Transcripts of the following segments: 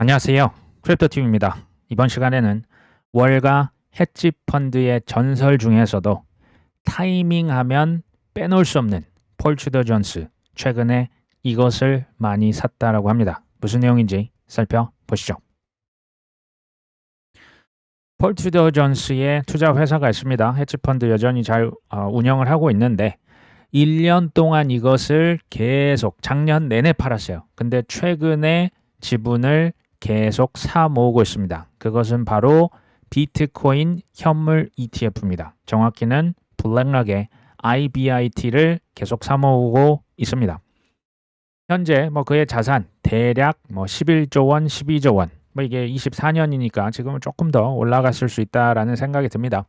안녕하세요. 크립토팀입니다. 이번 시간에는 월가 헤지 펀드의 전설 중에서도 타이밍하면 빼놓을 수 없는 폴 트루더 존스, 최근에 이것을 많이 샀다라고 합니다. 무슨 내용인지 살펴보시죠. 폴 트루더 존스의 투자 회사가 있습니다. 헤지 펀드 여전히 잘 운영을 하고 있는데 1년 동안 이것을 계속 작년 내내 팔았어요. 근데 최근에 지분을 계속 사 모으고 있습니다. 그것은 바로 비트코인 현물 ETF입니다. 정확히는 블랙락의 IBIT를 계속 사 모으고 있습니다. 현재 그의 자산 대략 11조 원, 12조 원. 이게 24년이니까 지금은 조금 더 올라갔을 수 있다라는 생각이 듭니다.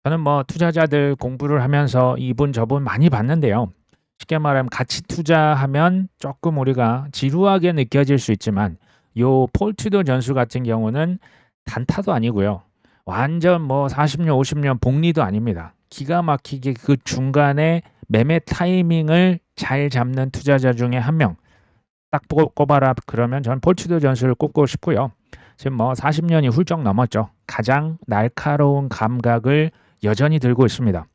저는 투자자들 공부를 하면서 이분 저분 많이 봤는데요. 쉽게 말하면 같이 투자하면 조금 우리가 지루하게 느껴질 수 있지만 요 폴 트루더 존스 같은 경우는 단타도 아니고요. 완전 40년, 50년 복리도 아닙니다. 기가 막히게 그 중간에 매매 타이밍을 잘 잡는 투자자 중에 한 명. 딱 꼽아라 그러면 저는 폴 트루더 존스를 꼽고 싶고요. 지금 40년이 훌쩍 넘었죠. 가장 날카로운 감각을 여전히 들고 있습니다.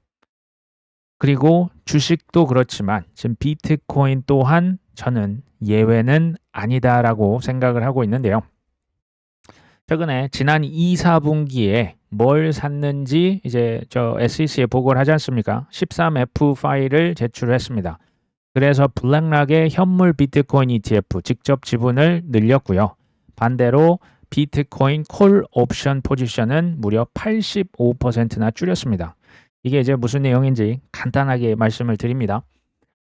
그리고 주식도 그렇지만 지금 비트코인 또한 저는 예외는 아니다라고 생각을 하고 있는데요. 최근에 지난 2, 4분기에 뭘 샀는지 이제 저 SEC에 보고를 하지 않습니까? 13F 파일을 제출했습니다. 그래서 블랙락의 현물 비트코인 ETF 직접 지분을 늘렸고요. 반대로 비트코인 콜 옵션 포지션은 무려 85%나 줄였습니다. 이게 이제 무슨 내용인지 간단하게 말씀을 드립니다.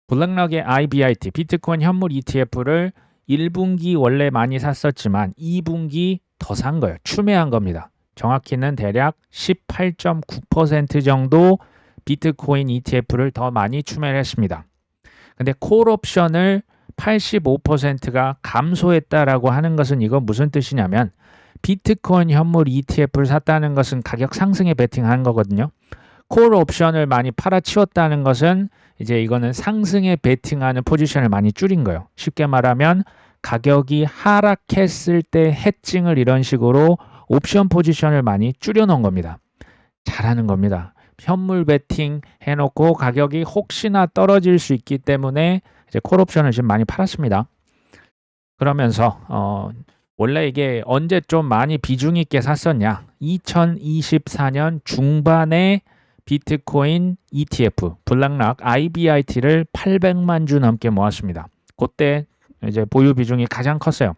블랙락의 IBIT 비트코인 현물 ETF를 1분기 원래 많이 샀었지만 2분기 더 산 거예요. 추매한 겁니다. 정확히는 대략 18.9% 정도 비트코인 ETF를 더 많이 추매를 했습니다. 근데 콜 옵션을 85%가 감소했다라고 하는 것은 이건 무슨 뜻이냐면 비트코인 현물 ETF를 샀다는 것은 가격 상승에 베팅한 거거든요. 콜 옵션을 많이 팔아치웠다는 것은 이제 이거는 상승에 베팅하는 포지션을 많이 줄인 거예요. 쉽게 말하면 가격이 하락했을 때 해칭을 이런 식으로 옵션 포지션을 많이 줄여놓은 겁니다. 잘하는 겁니다. 현물 베팅 해놓고 가격이 혹시나 떨어질 수 있기 때문에 이제 콜옵션을 지금 많이 팔았습니다. 그러면서 원래 이게 언제 좀 많이 비중 있게 샀었냐? 2024년 중반에 비트코인 ETF 블랙락 IBIT를 800만 주 넘게 모았습니다. 그때 이제 보유 비중이 가장 컸어요.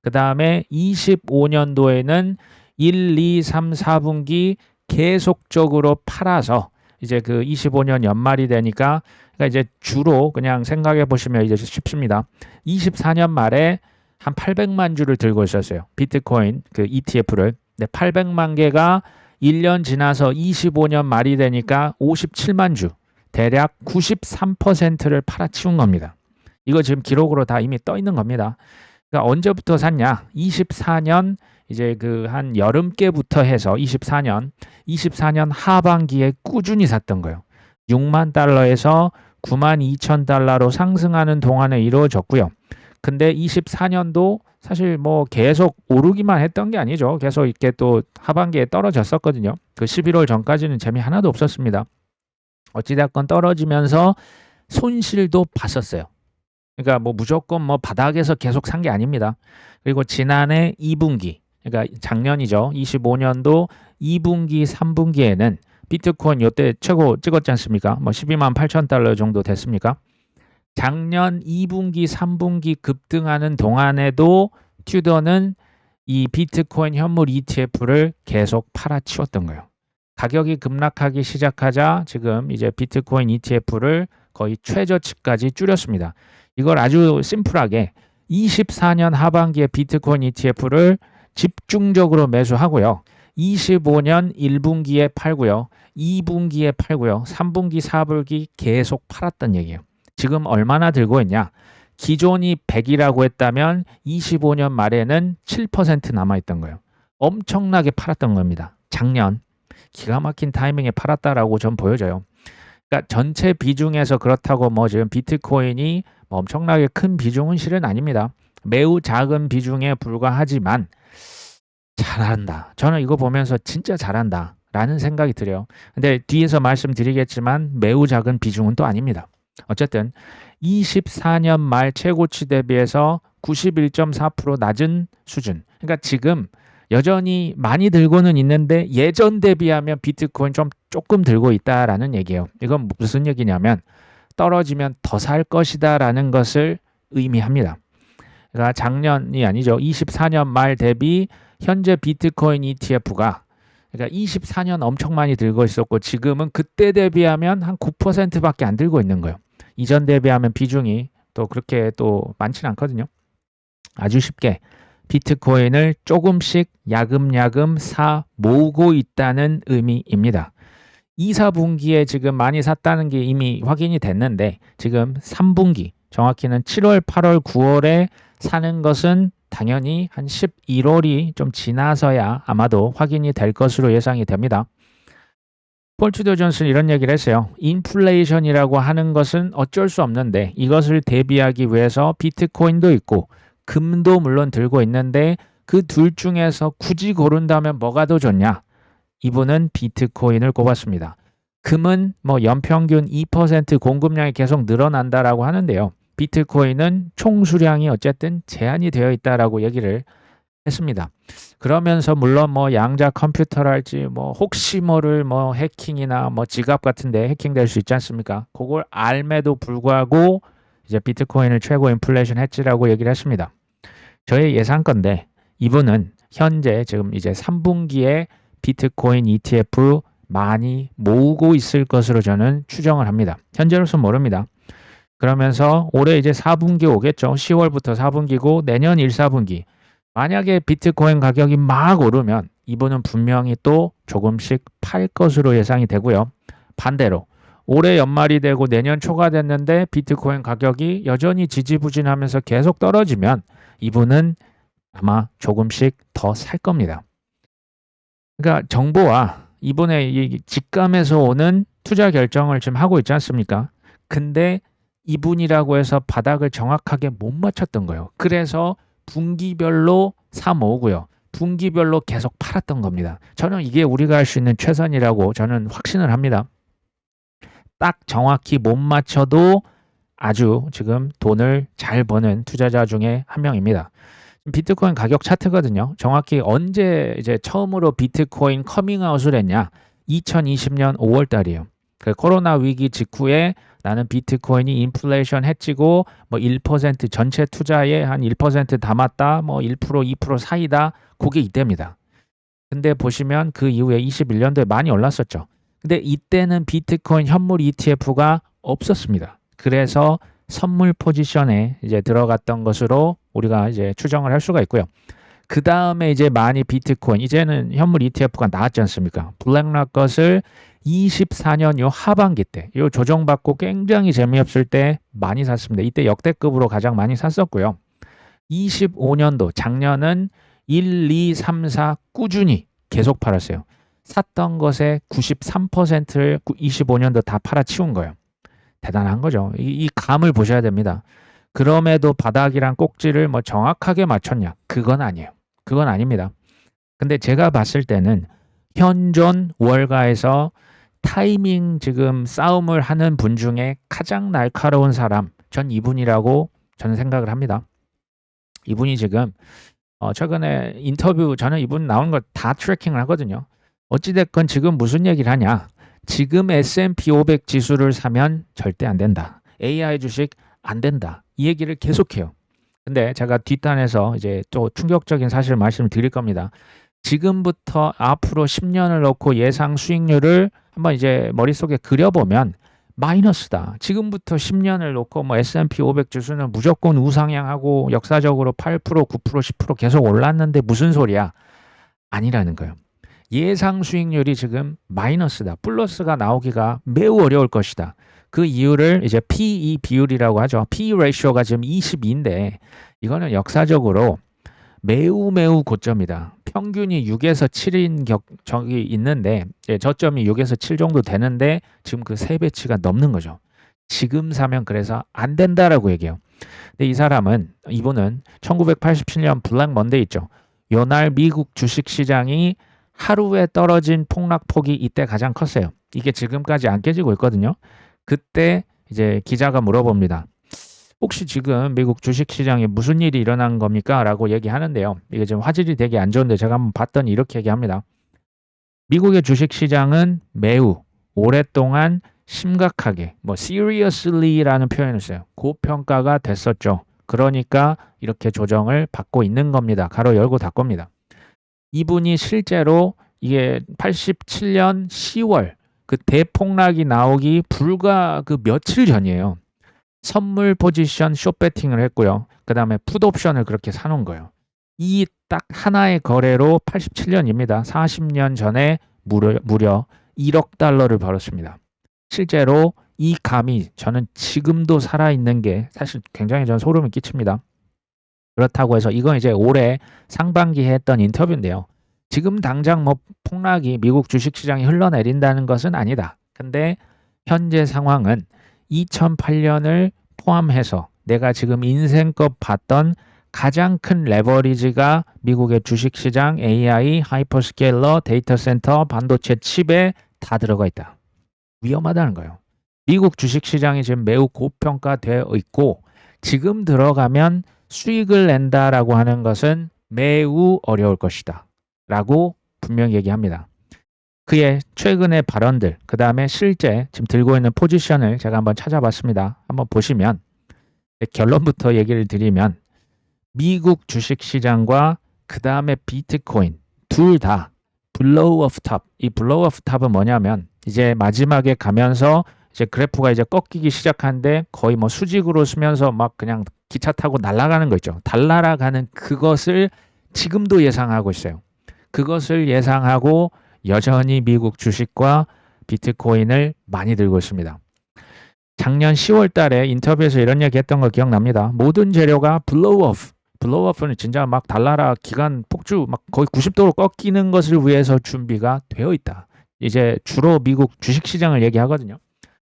그 다음에 25년도에는 1, 2, 3, 4분기 계속적으로 팔아서 이제 그 25년 연말이 되니까 그러니까 이제 주로 그냥 생각해 보시면 이제 쉽습니다. 24년 말에 한 800만 주를 들고 있었어요. 비트코인 그 ETF를. 근데 800만 개가 1년 지나서 25년 말이 되니까 57만 주, 대략 93%를 팔아치운 겁니다. 이거 지금 기록으로 다 이미 떠 있는 겁니다. 그러니까 언제부터 샀냐? 24년 이제 그 한 여름께부터 해서 24년 하반기에 꾸준히 샀던 거예요. 6만 달러에서 9만 2천 달러로 상승하는 동안에 이루어졌고요. 근데 24년도 사실 계속 오르기만 했던 게 아니죠. 계속 이렇게 또 하반기에 떨어졌었거든요. 그 11월 전까지는 재미 하나도 없었습니다. 어찌됐건 떨어지면서 손실도 봤었어요. 그러니까 무조건 바닥에서 계속 산 게 아닙니다. 그리고 지난해 2분기, 그러니까 작년이죠. 25년도 2분기, 3분기에는 비트코인 이때 최고 찍었지 않습니까? 12만 8천 달러 정도 됐습니까? 작년 2분기, 3분기 급등하는 동안에도 튜더는 이 비트코인 현물 ETF를 계속 팔아치웠던 거예요. 가격이 급락하기 시작하자 지금 이제 비트코인 ETF를 거의 최저치까지 줄였습니다. 이걸 아주 심플하게 24년 하반기에 비트코인 ETF를 집중적으로 매수하고요. 25년 1분기에 팔고요. 2분기에 팔고요. 3분기, 4분기 계속 팔았던 얘기예요. 지금 얼마나 들고 있냐? 기존이 100이라고 했다면 25년 말에는 7% 남아있던 거예요. 엄청나게 팔았던 겁니다. 작년 기가 막힌 타이밍에 팔았다라고 전 보여져요. 그러니까 전체 비중에서 그렇다고 지금 비트코인이 엄청나게 큰 비중은 실은 아닙니다. 매우 작은 비중에 불과하지만 잘한다. 저는 이거 보면서 진짜 잘한다 라는 생각이 들어요. 근데 뒤에서 말씀드리겠지만 매우 작은 비중은 또 아닙니다. 어쨌든 24년 말 최고치 대비해서 91.4% 낮은 수준. 그러니까 지금 여전히 많이 들고는 있는데 예전 대비하면 비트코인 좀 조금 들고 있다라는 얘기예요. 이건 무슨 얘기냐면 떨어지면 더 살 것이다라는 것을 의미합니다. 그러니까 작년이 아니죠. 24년 말 대비 현재 비트코인 ETF가 그러니까 24년 엄청 많이 들고 있었고 지금은 그때 대비하면 한 9%밖에 안 들고 있는 거예요. 이전 대비하면 비중이 또 그렇게 또 많지는 않거든요. 아주 쉽게 비트코인을 조금씩 야금야금 사 모으고 있다는 의미입니다. 2, 4분기에 지금 많이 샀다는 게 이미 확인이 됐는데 지금 3분기 정확히는 7월, 8월, 9월에 사는 것은 당연히 한 11월이 좀 지나서야 아마도 확인이 될 것으로 예상이 됩니다. 폴 투더 존슨은 이런 얘기를 했어요. 인플레이션이라고 하는 것은 어쩔 수 없는데 이것을 대비하기 위해서 비트코인도 있고 금도 물론 들고 있는데 그 둘 중에서 굳이 고른다면 뭐가 더 좋냐? 이분은 비트코인을 꼽았습니다. 금은 뭐 연평균 2% 공급량이 계속 늘어난다라고 하는데요. 비트코인은 총 수량이 어쨌든 제한이 되어 있다라고 얘기를 했습니다. 그러면서 물론 뭐 양자 컴퓨터랄지 뭐 혹시 모를 뭐 해킹이나 뭐 지갑 같은데 해킹될 수 있지 않습니까? 그걸 알매도 불구하고 이제 비트코인을 최고 인플레이션 했지라고 얘기를 했습니다. 저의 예상건데 이분은 현재 지금 이제 3분기에 비트코인 ETF 많이 모으고 있을 것으로 저는 추정을 합니다. 현재로서는 모릅니다. 그러면서 올해 이제 4분기 오겠죠. 10월부터 4분기고 내년 1, 4분기. 만약에 비트코인 가격이 막 오르면 이분은 분명히 또 조금씩 팔 것으로 예상이 되고요. 반대로 올해 연말이 되고 내년 초가 됐는데 비트코인 가격이 여전히 지지부진하면서 계속 떨어지면 이분은 아마 조금씩 더 살 겁니다. 그러니까 정보와 이번에 이 직감에서 오는 투자 결정을 지금 하고 있지 않습니까? 근데 이분이라고 해서 바닥을 정확하게 못 맞췄던 거예요. 그래서 분기별로 사 모으고요. 분기별로 계속 팔았던 겁니다. 저는 이게 우리가 할 수 있는 최선이라고 저는 확신을 합니다. 딱 정확히 못 맞춰도 아주 지금 돈을 잘 버는 투자자 중에 한 명입니다. 비트코인 가격 차트거든요. 정확히 언제 이제 처음으로 비트코인 커밍아웃을 했냐? 2020년 5월 달이에요. 그 코로나 위기 직후에 나는 비트코인이 인플레이션 해치고 뭐 1% 전체 투자에 한 1% 담았다. 뭐 1%, 2% 사이다. 그게 이때입니다. 근데 보시면 그 이후에 21년도에 많이 올랐었죠. 근데 이때는 비트코인 현물 ETF가 없었습니다. 그래서 선물 포지션에 이제 들어갔던 것으로 우리가 이제 추정을 할 수가 있고요. 그 다음에 이제 많이 비트코인, 이제는 현물 ETF가 나왔지 않습니까? 블랙락 것을 24년 요 하반기 때, 요 조정받고 굉장히 재미없을 때 많이 샀습니다. 이때 역대급으로 가장 많이 샀었고요. 25년도, 작년은 1, 2, 3, 4 꾸준히 계속 팔았어요. 샀던 것의 93%를 25년도 다 팔아치운 거예요. 대단한 거죠. 이 감을 보셔야 됩니다. 그럼에도 바닥이랑 꼭지를 뭐 정확하게 맞췄냐? 그건 아니에요. 그건 아닙니다. 근데 제가 봤을 때는 현존 월가에서 타이밍 지금 싸움을 하는 분 중에 가장 날카로운 사람, 전 이분이라고 저는 생각을 합니다. 이분이 지금 최근에 인터뷰 저는 이분 나오는 걸 다 트래킹을 하거든요. 어찌됐건 지금 무슨 얘기를 하냐? 지금 S&P 500 지수를 사면 절대 안 된다. AI 주식 안 된다. 이 얘기를 계속해요. 근데 제가 뒷단에서 이제 또 충격적인 사실을 말씀을 드릴 겁니다. 지금부터 앞으로 10년을 놓고 예상 수익률을 한번 이제 머릿속에 그려보면 마이너스다. 지금부터 10년을 놓고 뭐 S&P 500 지수는 무조건 우상향하고 역사적으로 8%, 9%, 10% 계속 올랐는데 무슨 소리야? 아니라는 거예요. 예상 수익률이 지금 마이너스다. 플러스가 나오기가 매우 어려울 것이다. 그 이유를 이제 PE 비율이라고 하죠. PE 레이쇼가 지금 22인데 이거는 역사적으로 매우 고점이다. 평균이 6에서 7인 적이 있는데 저점이 6에서 7 정도 되는데 지금 그 3배치가 넘는 거죠. 지금 사면 그래서 안 된다라고 얘기해요. 근데 이분은 1987년 블랙 먼데이 있죠. 요날 미국 주식시장이 하루에 떨어진 폭락폭이 이때 가장 컸어요. 이게 지금까지 안 깨지고 있거든요. 그때 이제 기자가 물어봅니다. 혹시 지금 미국 주식시장에 무슨 일이 일어난 겁니까? 라고 얘기하는데요. 이게 지금 화질이 되게 안 좋은데 제가 한번 봤더니 이렇게 얘기합니다. 미국의 주식시장은 매우 오랫동안 심각하게 seriously라는 표현을 써요. 고평가가 됐었죠. 그러니까 이렇게 조정을 받고 있는 겁니다. 가로 열고 닫고입니다. 이분이 실제로 이게 87년 10월 그 대폭락이 나오기 불과 그 며칠 전이에요. 선물 포지션 숏배팅을 했고요. 그 다음에 풋옵션을 그렇게 사놓은 거예요. 이 딱 하나의 거래로 87년입니다. 40년 전에 무려 1억 달러를 벌었습니다. 실제로 이 감이 저는 지금도 살아있는 게 사실 굉장히 저는 소름이 끼칩니다. 그렇다고 해서 이건 이제 올해 상반기에 했던 인터뷰인데요. 지금 당장 뭐 폭락이 미국 주식시장이 흘러내린다는 것은 아니다. 근데 현재 상황은 2008년을 포함해서 내가 지금 인생껏 봤던 가장 큰 레버리지가 미국의 주식시장, AI, 하이퍼스케일러, 데이터 센터, 반도체 칩에 다 들어가 있다. 위험하다는 거예요. 미국 주식시장이 지금 매우 고평가되어 있고 지금 들어가면 수익을 낸다라고 하는 것은 매우 어려울 것이다. 라고 분명히 얘기합니다. 그의 최근의 발언들, 그 다음에 실제 지금 들고 있는 포지션을 제가 한번 찾아봤습니다. 한번 보시면 결론부터 얘기를 드리면 미국 주식시장과 그 다음에 비트코인 둘 다 블로우 오프 탑. 이 블로우 오프 탑은 뭐냐면 이제 마지막에 가면서 이제 그래프가 이제 꺾이기 시작하는데 거의 뭐 수직으로 쓰면서 막 그냥 기차 타고 날아가는 거 있죠. 날아가는 그것을 지금도 예상하고 있어요. 그것을 예상하고 여전히 미국 주식과 비트코인을 많이 들고 있습니다. 작년 10월 달에 인터뷰에서 이런 얘기 했던 거 기억납니다. 모든 재료가 블로우 오프. 블로우 오프는 진짜 막 달나라 기간 폭주 막 거의 90도로 꺾이는 것을 위해서 준비가 되어 있다. 이제 주로 미국 주식시장을 얘기하거든요.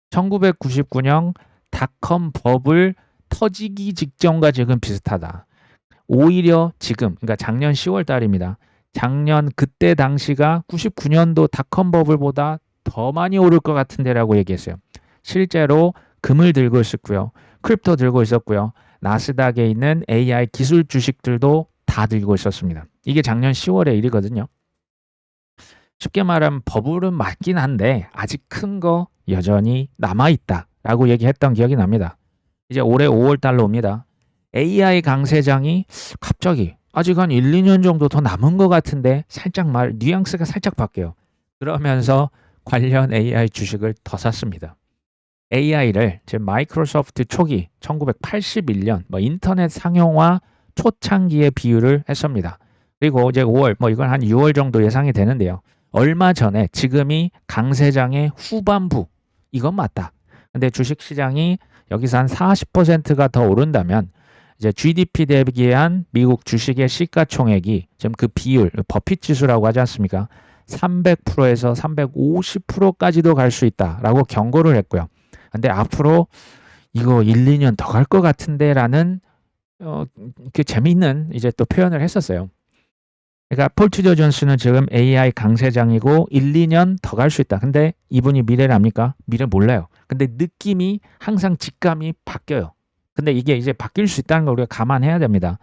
1999년 닷컴 버블 터지기 직전과 지금 비슷하다. 오히려 지금, 그러니까 작년 10월 달입니다. 작년 그때 당시가 99년도 닷컴 버블보다 더 많이 오를 것 같은데라고 얘기했어요. 실제로 금을 들고 있었고요. 크립토 들고 있었고요. 나스닥에 있는 AI 기술 주식들도 다 들고 있었습니다. 이게 작년 10월의 일이거든요. 쉽게 말하면 버블은 맞긴 한데 아직 큰 거 여전히 남아있다라고 얘기했던 기억이 납니다. 이제 올해 5월 달로 옵니다. AI 강세장이 갑자기 아직 한 1, 2년 정도 더 남은 것 같은데 살짝 뉘앙스가 살짝 바뀌어요. 그러면서 관련 AI 주식을 더 샀습니다. AI를 지금 마이크로소프트 초기 1981년 인터넷 상용화 초창기의 비유를 했습니다. 그리고 이제 5월 이건 한 6월 정도 예상이 되는데요. 얼마 전에 지금이 강세장의 후반부 이건 맞다. 근데 주식시장이 여기서 한 40%가 더 오른다면 이제 GDP 대비한 미국 주식의 시가총액이 지금 그 비율 버핏 지수라고 하지 않습니까? 300%에서 350%까지도 갈 수 있다라고 경고를 했고요. 근데 앞으로 이거 1, 2년 더 갈 것 같은데라는 그 재미있는 이제 또 표현을 했었어요. 그러니까 폴 트리저 존스는 지금 AI 강세장이고 1, 2년 더 갈 수 있다. 근데 이분이 미래를 압니까? 미래 몰라요. 근데 느낌이 항상 직감이 바뀌어요. 근데 이게 이제 바뀔 수 있다는 걸 우리가 감안해야 됩니다.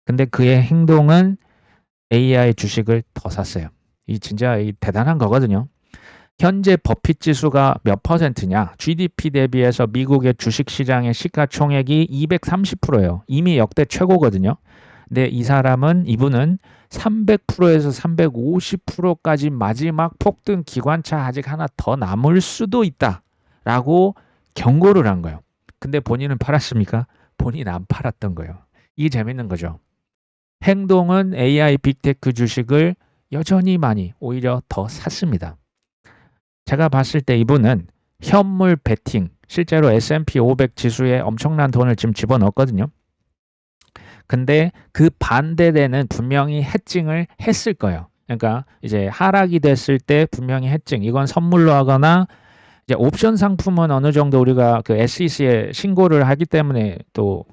근데 그의 행동은 AI 주식을 더 샀어요. 이 진짜 대단한 거거든요. 현재 버핏 지수가 몇 %냐? GDP 대비해서 미국의 주식시장의 시가총액이 230%예요. 이미 역대 최고거든요. 근데 이분은 300%에서 350%까지 마지막 폭등 기관차 아직 하나 더 남을 수도 있다라고 경고를 한 거예요. 근데 본인은 팔았습니까? 본인 안 팔았던 거예요. 이게 재밌는 거죠. 행동은 AI 빅테크 주식을 여전히 많이 오히려 더 샀습니다. 제가 봤을 때 이분은 현물 베팅, 실제로 S&P 500 지수에 엄청난 돈을 지금 집어넣었거든요. 근데 그 반대되는 분명히 해칭을 했을 거예요. 그러니까 이제 하락이 됐을 때 분명히 해칭, 이건 선물로 하거나 이제 옵션 상품은 어느 정도 우리가 그 SEC에 신고를 하기 때문에 또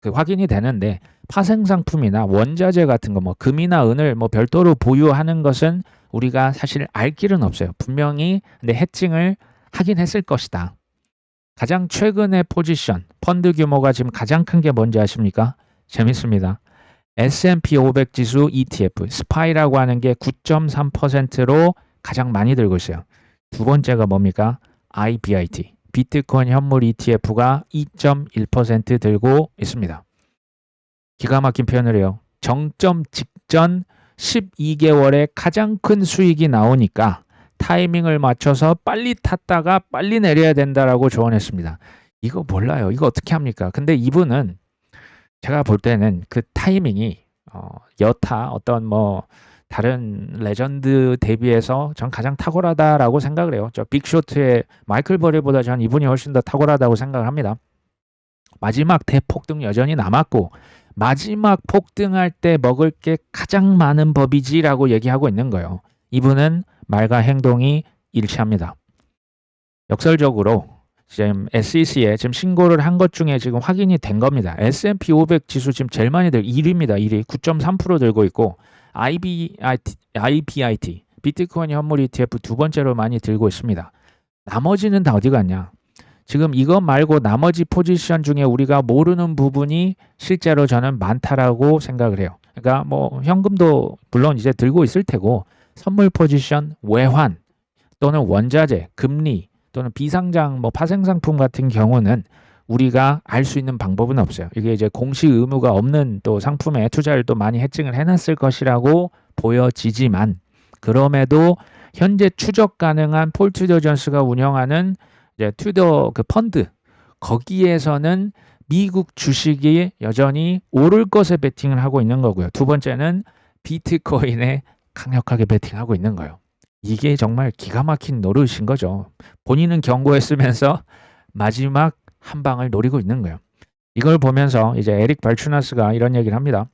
그 확인이 되는데 파생 상품이나 원자재 같은 거 뭐 금이나 은을 뭐 별도로 보유하는 것은 우리가 사실 알 길은 없어요. 분명히 근데 해칭을 하긴 했을 것이다. 가장 최근의 포지션, 펀드 규모가 지금 가장 큰 게 뭔지 아십니까? 재밌습니다. S&P 500 지수 ETF, 스파이라고 하는 게 9.3%로 가장 많이 들고 있어요. 두 번째가 뭡니까? IBIT, 비트코인 현물 ETF가 2.1% 들고 있습니다. 기가 막힌 표현을 해요. 정점 직전 12개월에 가장 큰 수익이 나오니까 타이밍을 맞춰서 빨리 탔다가 빨리 내려야 된다라고 조언했습니다. 이거 몰라요. 이거 어떻게 합니까? 근데 이분은 제가 볼 때는 그 타이밍이 여타 어떤 뭐 다른 레전드 대비해서 전 가장 탁월하다라고 생각을 해요. 저 빅쇼트의 마이클 버리보다 전 이분이 훨씬 더 탁월하다고 생각을 합니다. 마지막 대폭등 여전히 남았고 마지막 폭등할 때 먹을 게 가장 많은 법이지라고 얘기하고 있는 거예요. 이분은 말과 행동이 일치합니다. 역설적으로 지금 SEC에 지금 신고를 한 것 중에 지금 확인이 된 겁니다. S&P 500 지수 지금 제일 많이 1위입니다. 1위 9.3% 들고 있고 IBIT 비트코인 현물 ETF 두 번째로 많이 들고 있습니다. 나머지는 다 어디 갔냐? 지금 이것 말고 나머지 포지션 중에 우리가 모르는 부분이 실제로 저는 많다라고 생각을 해요. 그러니까 뭐 현금도 물론 이제 들고 있을 테고 선물 포지션, 외환 또는 원자재, 금리 또는 비상장 뭐 파생상품 같은 경우는 우리가 알 수 있는 방법은 없어요. 이게 이제 공시 의무가 없는 또 상품에 투자를 또 많이 해칭을 해놨을 것이라고 보여지지만 그럼에도 현재 추적 가능한 폴 투더 존스가 운영하는 이제 투더 그 펀드 거기에서는 미국 주식이 여전히 오를 것에 베팅을 하고 있는 거고요. 두 번째는 비트코인에 강력하게 베팅하고 있는 거예요. 이게 정말 기가 막힌 노릇인 거죠. 본인은 경고했으면서 마지막 한 방을 노리고 있는 거예요. 이걸 보면서 이제 에릭 발추나스가 이런 얘기를 합니다.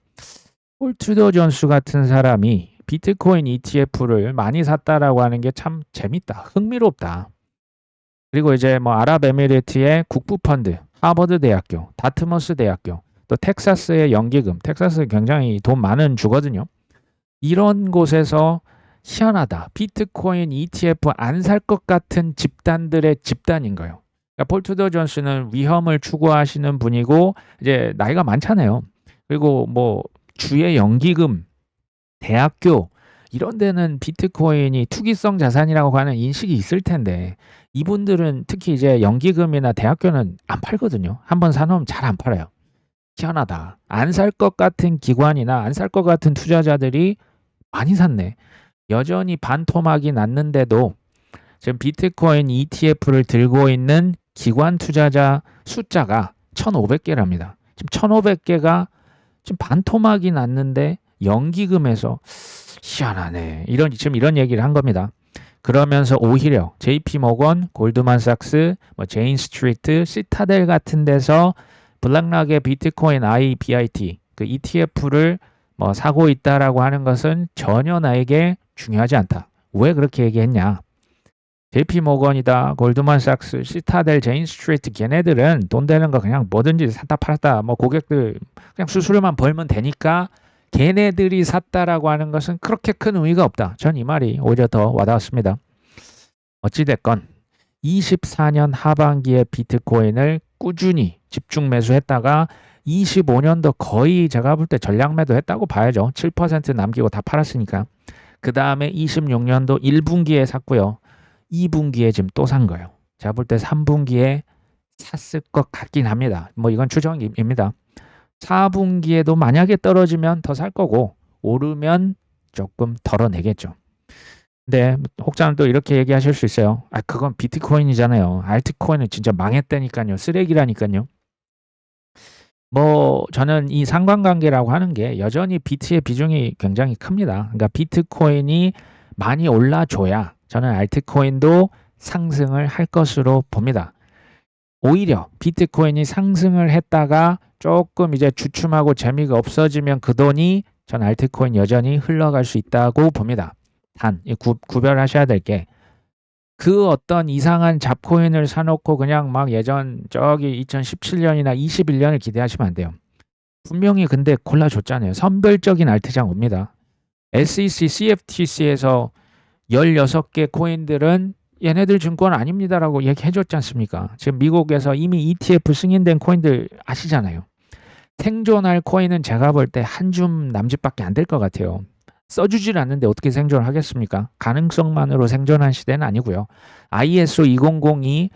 폴 투더 존스 같은 사람이 비트코인 ETF를 많이 샀다라고 하는 게 참 재밌다, 흥미롭다. 그리고 이제 뭐 아랍에미리트의 국부 펀드, 하버드 대학교, 다트머스 대학교, 또 텍사스의 연기금, 텍사스 굉장히 돈 많은 주거든요. 이런 곳에서 희한하다. 비트코인 ETF 안 살 것 같은 집단들의 집단인 거예요. 그러니까 폴 투더 존스는 위험을 추구하시는 분이고 이제 나이가 많잖아요. 그리고 뭐 주의 연기금, 대학교 이런 데는 비트코인이 투기성 자산이라고 하는 인식이 있을 텐데 이분들은 특히 이제 연기금이나 대학교는 안 팔거든요. 한번 사놓으면 잘 안 팔아요. 희한하다. 안 살 것 같은 기관이나 안 살 것 같은 투자자들이 많이 샀네. 여전히 반토막이 났는데도 지금 비트코인 ETF를 들고 있는 기관 투자자 숫자가 1,500개랍니다. 지금 1,500개가 지금 반토막이 났는데 연기금에서 희한하네. 지금 이런 얘기를 한 겁니다. 그러면서 오히려 JP 모건, 골드만삭스, 뭐 제인 스트리트, 시타델 같은 데서 블락락의 비트코인 IBIT 그 ETF를 뭐 사고 있다라고 하는 것은 전혀 나에게 중요하지 않다. 왜 그렇게 얘기했냐? JP 모건이다, 골드만삭스, 시타델, 제인 스트리트 걔네들은 돈 되는 거 그냥 뭐든지 샀다 팔았다. 뭐 고객들 그냥 수수료만 벌면 되니까 걔네들이 샀다라고 하는 것은 그렇게 큰 의미가 없다. 전 이 말이 오히려 더 와닿았습니다. 어찌됐건 24년 하반기에 비트코인을 꾸준히 집중 매수했다가 25년도 거의 제가 볼 때 전량 매도했다고 봐야죠. 7% 남기고 다 팔았으니까. 그 다음에 26년도 1분기에 샀고요. 2분기에 지금 또 산 거예요. 제가 볼 때 3분기에 샀을 것 같긴 합니다. 뭐 이건 추정입니다. 4분기에도 만약에 떨어지면 더 살 거고 오르면 조금 덜어내겠죠. 근데 혹자는 또 이렇게 얘기하실 수 있어요. 아, 그건 비트코인이잖아요. 알트코인은 진짜 망했다니까요. 쓰레기라니까요. 뭐 저는 이 상관관계라고 하는 게 여전히 비트의 비중이 굉장히 큽니다. 그러니까 비트코인이 많이 올라줘야 저는 알트코인도 상승을 할 것으로 봅니다. 오히려 비트코인이 상승을 했다가 조금 이제 주춤하고 재미가 없어지면 그 돈이 전 알트코인 여전히 흘러갈 수 있다고 봅니다. 단, 구별하셔야 될 게 그 어떤 이상한 잡코인을 사놓고 그냥 막 예전 저기 2017년이나 21년을 기대하시면 안 돼요. 분명히 근데 골라줬잖아요. 선별적인 알트장 옵니다. SEC, CFTC에서 16개 코인들은 얘네들 증권 아닙니다라고 얘기해줬지 않습니까? 지금 미국에서 이미 ETF 승인된 코인들 아시잖아요. 생존할 코인은 제가 볼 때 한 줌 남짓밖에 안 될 것 같아요. 써주질 않는데 어떻게 생존을 하겠습니까? 가능성만으로 생존한 시대는 아니고요. ISO 2002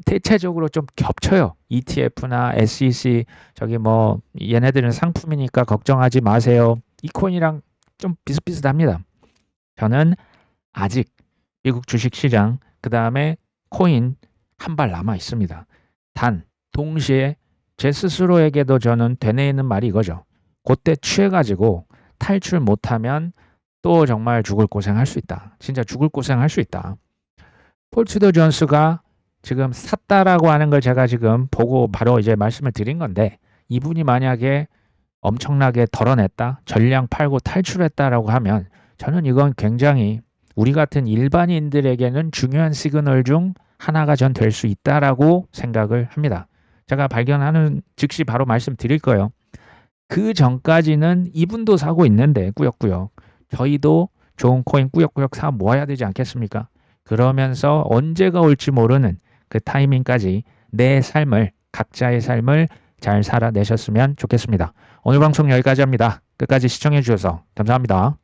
대체적으로 좀 겹쳐요. ETF나 SEC 저기 뭐 얘네들은 상품이니까 걱정하지 마세요. 이 코인이랑 좀 비슷비슷합니다. 저는 아직 미국 주식시장 그 다음에 코인 한 발 남아 있습니다. 단 동시에 제 스스로에게도 저는 되뇌이는 말이 이거죠. 그때 취해가지고 탈출 못하면 또 정말 죽을 고생할 수 있다. 진짜 죽을 고생할 수 있다. 폴 트루더 존스가 지금 샀다라고 하는 걸 제가 지금 보고 바로 이제 말씀을 드린 건데 이분이 만약에 엄청나게 덜어냈다, 전량 팔고 탈출했다라고 하면 저는 이건 굉장히 우리 같은 일반인들에게는 중요한 시그널 중 하나가 전 될 수 있다라고 생각을 합니다. 제가 발견하는 즉시 바로 말씀드릴 거예요. 그 전까지는 이분도 사고 있는데 꾸역꾸역 저희도 좋은 코인 꾸역꾸역 사 모아야 되지 않겠습니까? 그러면서 언제가 올지 모르는 그 타이밍까지 내 삶을 각자의 삶을 잘 살아내셨으면 좋겠습니다. 오늘 방송 여기까지 합니다. 끝까지 시청해 주셔서 감사합니다.